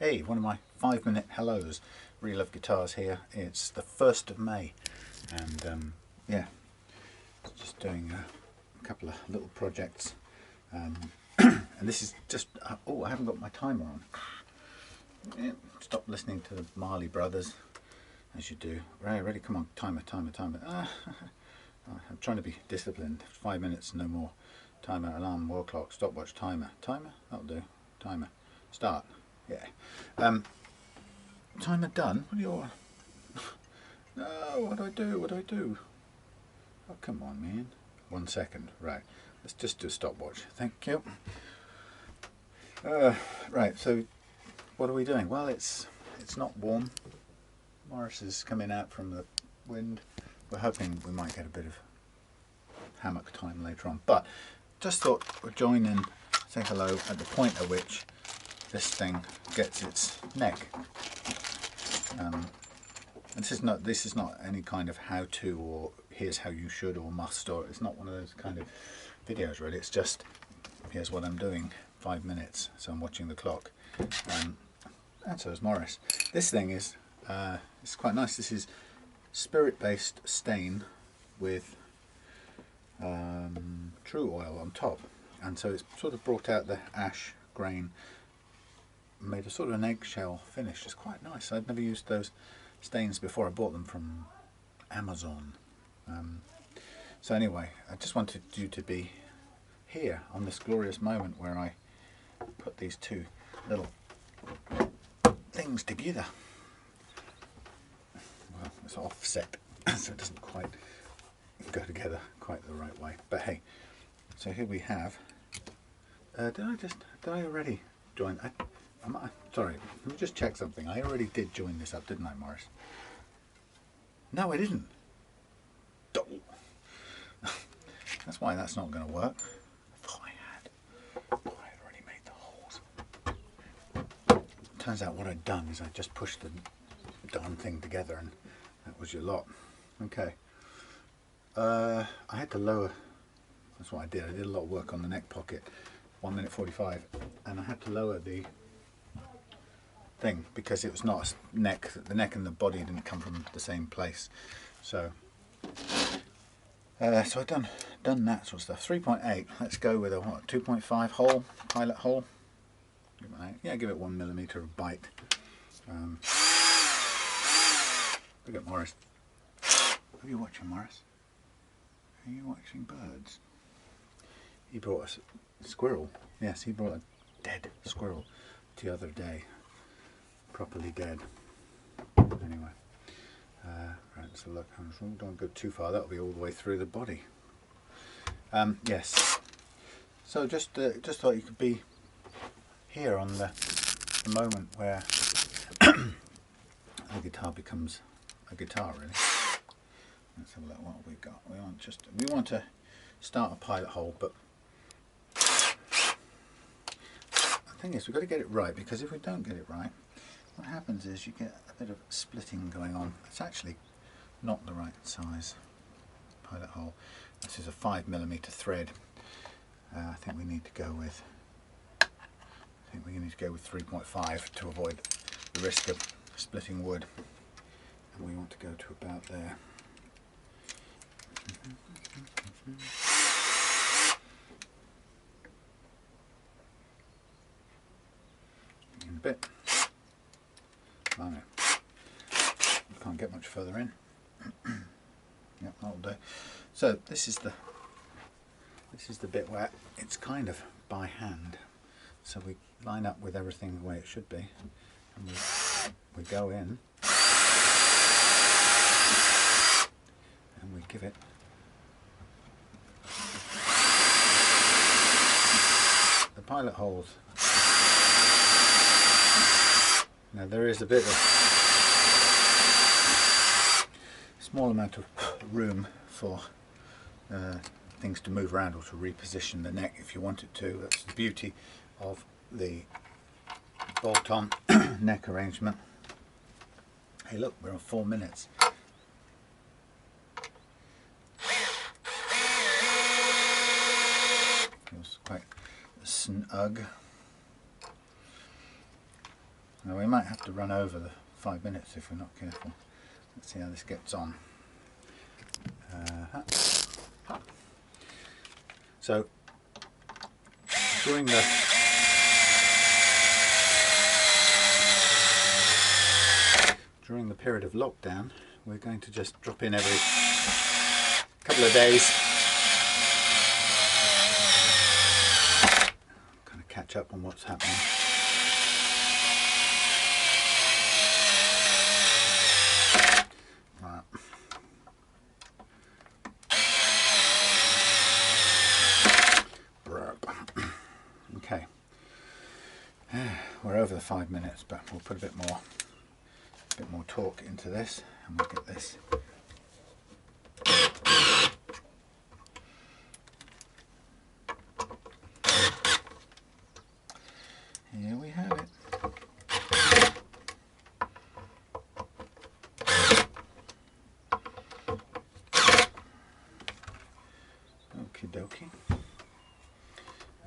Hey, one of my 5-minute hellos. Really love guitars here. It's the 1st of May, and yeah, just doing a couple of little projects. And this is just, oh, I haven't got my timer on. Yeah, stop listening to the Marley Brothers, as you do. Right, ready? Come on, timer. I'm trying to be disciplined. 5 minutes, no more. Timer, alarm, wall clock, stopwatch, timer. Timer? That'll do. Timer. Start. Yeah. Timer done? What do you want? No, what do I do? Oh, come on, man. 1 second. Right. Let's just do a stopwatch. Thank you. Right, so what are we doing? Well, it's not warm. Morris is coming out from the wind. We're hoping we might get a bit of hammock time later on, but just thought we'd join in, say hello at the point at which this thing gets its neck. And this is not any kind of how-to or here's how you should or must, or it's not one of those kind of videos really. It's just here's what I'm doing. 5 minutes, so I'm watching the clock, and so is Morris. This thing is it's quite nice. This is spirit-based stain with true oil on top, and so it's sort of brought out the ash grain, made a sort of an eggshell finish. It's quite nice. I'd never used those stains before. I bought them from Amazon. So anyway, I just wanted you to be here on this glorious moment where I put these two little things together. Well, it's offset, so it doesn't quite go together quite the right way. But hey, so here we have. Did I already join? Sorry, let me just check something. I already did join this up, didn't I, Morris? No, I didn't. That's why that's not going to work. I thought I had already made the holes. Turns out what I'd done is I just pushed the darn thing together, and that was your lot. Okay. I had to lower. That's what I did. I did a lot of work on the neck pocket. 1 minute 45, and I had to lower the thing because it was not a neck. The neck and the body didn't come from the same place. So I've done that sort of stuff. 3.8. Let's go with a what? 2.5 hole, pilot hole. Yeah, give it 1 millimeter of bite. Look at Morris. Are you watching, Morris? Are you watching birds? He brought us a squirrel. Yes, he brought a dead squirrel the other day. Properly dead. Anyway. Right, so look, don't go too far, that'll be all the way through the body. Yes, so just thought you could be here on the moment where the guitar becomes a guitar, really. Let's have a look what we got. We want to start a pilot hole, but the thing is we've got to get it right, because if we don't get it right, what happens is you get a bit of splitting going on. It's actually not the right size pilot hole. This is a 5mm thread. I think we need to go with 3.5 to avoid the risk of splitting wood. And we want to go to about there. In a bit. I know. Can't get much further in. Yep, that'll do. So this is the bit where it's kind of by hand. So we line up with everything the way it should be, and we go in and we give it the pilot holes. Now there is a bit of small amount of room for things to move around or to reposition the neck if you want it to. That's the beauty of the bolt-on neck arrangement. Hey look, we're on 4 minutes. Feels quite snug. Now we might have to run over the 5 minutes if we're not careful. Let's see how this gets on. So during the period of lockdown, we're going to just drop in every couple of days, kind of catch up on what's happening. Right. Okay, we're over the 5 minutes, but we'll put a bit more torque into this, and we'll get this. Here we have it. Okie dokie.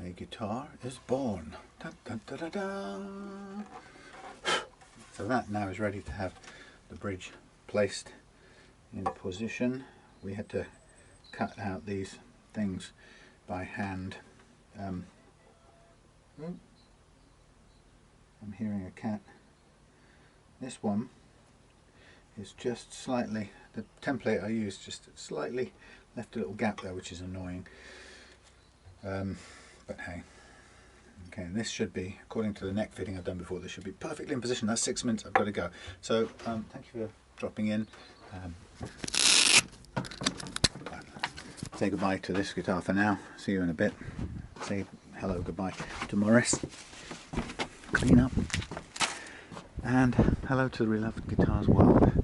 A guitar is born. Dun, dun, dun, dun, dun. So that now is ready to have the bridge placed in position. We had to cut out these things by hand. I'm hearing a cat. This one is just slightly, the template I used just slightly left a little gap there, which is annoying. But hey. Okay, and this should be, according to the neck fitting I've done before, this should be perfectly in position. That's 6 minutes, I've got to go. So, thank you for dropping in. Say goodbye to this guitar for now. See you in a bit. Say hello, goodbye to Morris. Clean up. And hello to the Reloved Guitars world.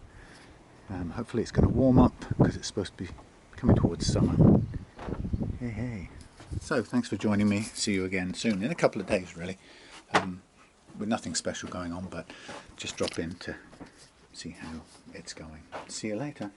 Hopefully it's going to warm up, because it's supposed to be coming towards summer. Hey, hey. So thanks for joining me. See you again soon, in a couple of days really, with nothing special going on, but just drop in to see how it's going. See you later.